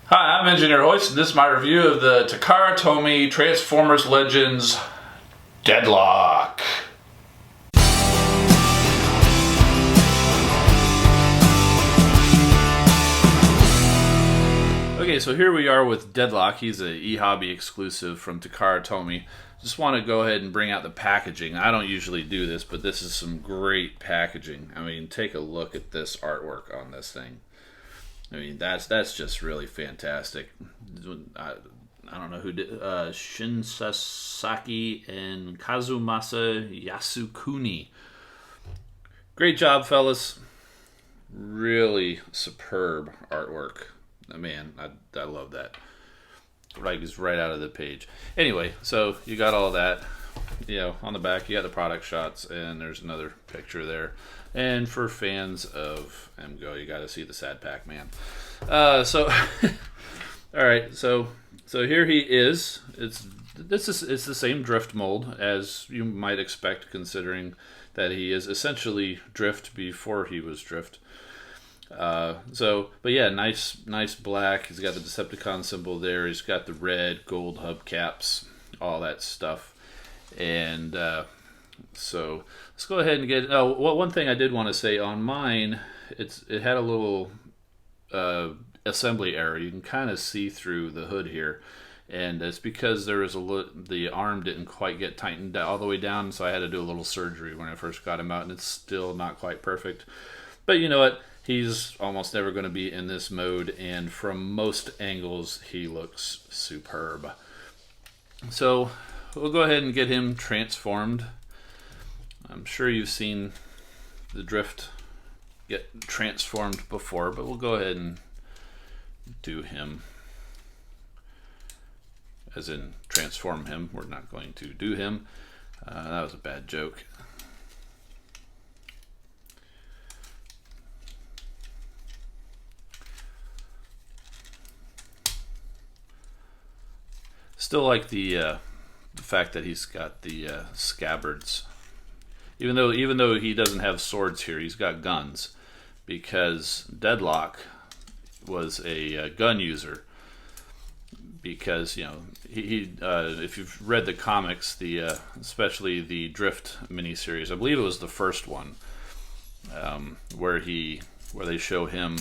Hi, I'm Engineer Hoist, and this is my review of the Takara Tomy Transformers Legends Deadlock. Okay, so here we are with Deadlock. He's a eHobby exclusive from Takara Tomy. Just want to go ahead and bring out the packaging. I don't usually do this, but this is some great packaging. I mean, take a look at this artwork on this thing. I mean, that's just really fantastic. I don't know who did Shin Sasaki and Kazumasa Yasukuni. Great job, fellas. Really superb artwork. Man, I love that. It's right out of the page. Anyway, so you got all that. You know, on the back you got the product shots, and there's another picture there. And for fans of MGO, you got to see the Sad Pac-Man. So, all right. So here he is. It's the same Drift mold as you might expect, considering that he is essentially Drift before he was Drift. But yeah, nice black. He's got the Decepticon symbol there. He's got the red gold hubcaps, all that stuff. And so let's go ahead and get. Oh, one thing I did want to say on mine, it had a little assembly error. You can kind of see through the hood here, and it's because there was the arm didn't quite get tightened all the way down, so I had to do a little surgery when I first got him out, and it's still not quite perfect. But you know what? He's almost never going to be in this mode, and from most angles, he looks superb. So we'll go ahead and get him transformed. I'm sure you've seen the Drift get transformed before, but we'll go ahead and do him. As in, transform him. We're not going to do him. That was a bad joke. Still like the fact that he's got the scabbards, even though he doesn't have swords here, he's got guns, because Deadlock was a gun user. Because he if you've read the comics, especially the Drift miniseries, I believe it was the first one, where they show him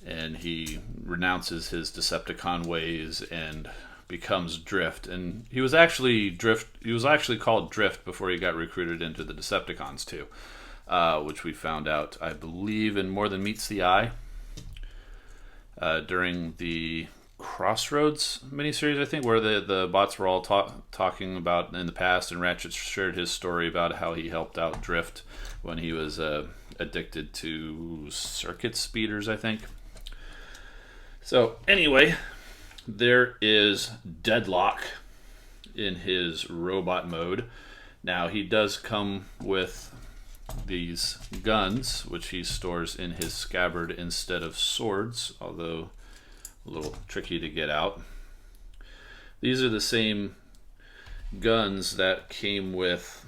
and he renounces his Decepticon ways and becomes Drift, and he was actually called Drift before he got recruited into the Decepticons too, which we found out, I believe, in More Than Meets the Eye, during the Crossroads miniseries, I think, where the bots were all talking about in the past, and Ratchet shared his story about how he helped out Drift when he was addicted to circuit speeders, I think. So anyway, there is Deadlock in his robot mode. Now, he does come with these guns, which he stores in his scabbard instead of swords, although a little tricky to get out. These are the same guns that came with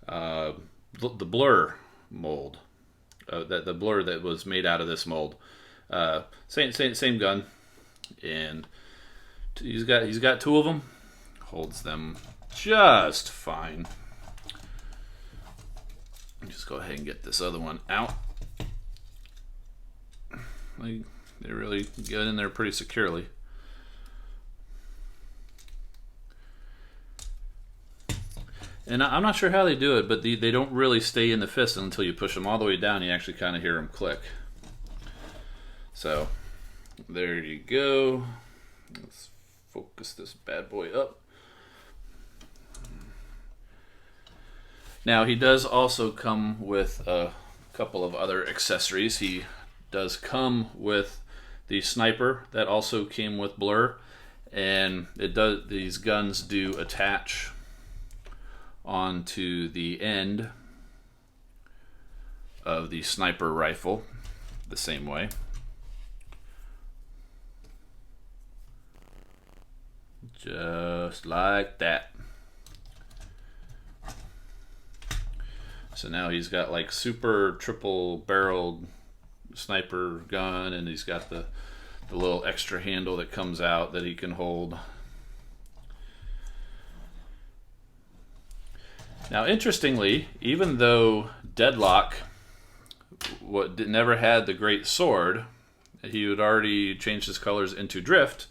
the Blur mold, the Blur that was made out of this mold. Same gun, and he's got two of them. Holds them just fine. Just go ahead and get this other one out. They really get in there pretty securely. And I'm not sure how they do it, but they don't really stay in the fist until you push them all the way down. You actually kind of hear them click. So there you go. Let's focus this bad boy up. Now, he does also come with a couple of other accessories. He does come with the sniper that also came with Blur, and these guns do attach onto the end of the sniper rifle the same way. Just like that. So now he's got like super triple barreled sniper gun, and he's got the the little extra handle that comes out that he can hold. Now, interestingly, even though Deadlock never had the great sword, he had already changed his colors into drift.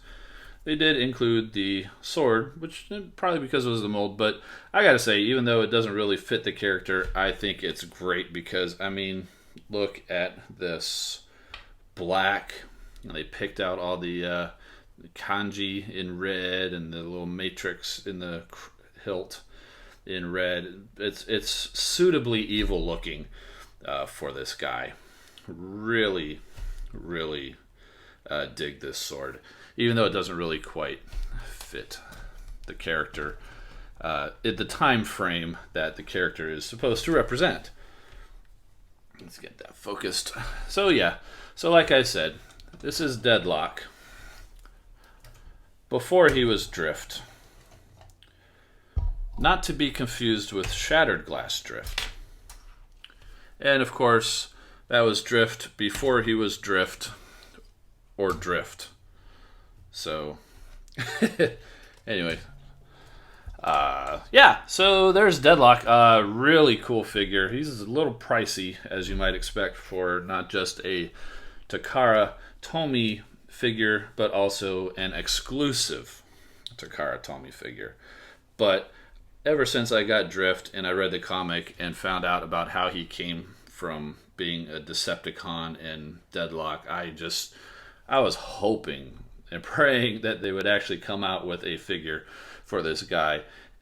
They did include the sword, which probably because it was the mold, but I gotta say, even though it doesn't really fit the character, I think it's great because, I mean, look at this black. They picked out all the kanji in red and the little matrix in the hilt in red. It's suitably evil looking for this guy. Really, really dig this sword, even though it doesn't really quite fit the character in the time frame that the character is supposed to represent. Let's get that focused. So yeah, so like I said, this is Deadlock before he was Drift. Not to be confused with Shattered Glass Drift. And of course, that was Drift before he was Drift or Drift. So, anyway. Yeah, so there's Deadlock. Really cool figure. He's a little pricey, as you might expect, for not just a Takara Tomy figure, but also an exclusive Takara Tomy figure. But ever since I got Drift and I read the comic and found out about how he came from being a Decepticon and Deadlock, I was hoping and praying that they would actually come out with a figure for this guy,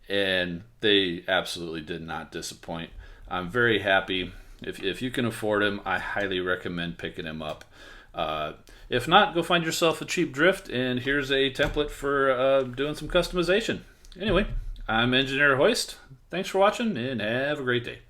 and they absolutely did not disappoint. I'm very happy. If you can afford him, I highly recommend picking him up. If not, go find yourself a cheap Drift, and here's a template for doing some customization. Anyway, I'm Engineer Hoist. Thanks for watching, and have a great day.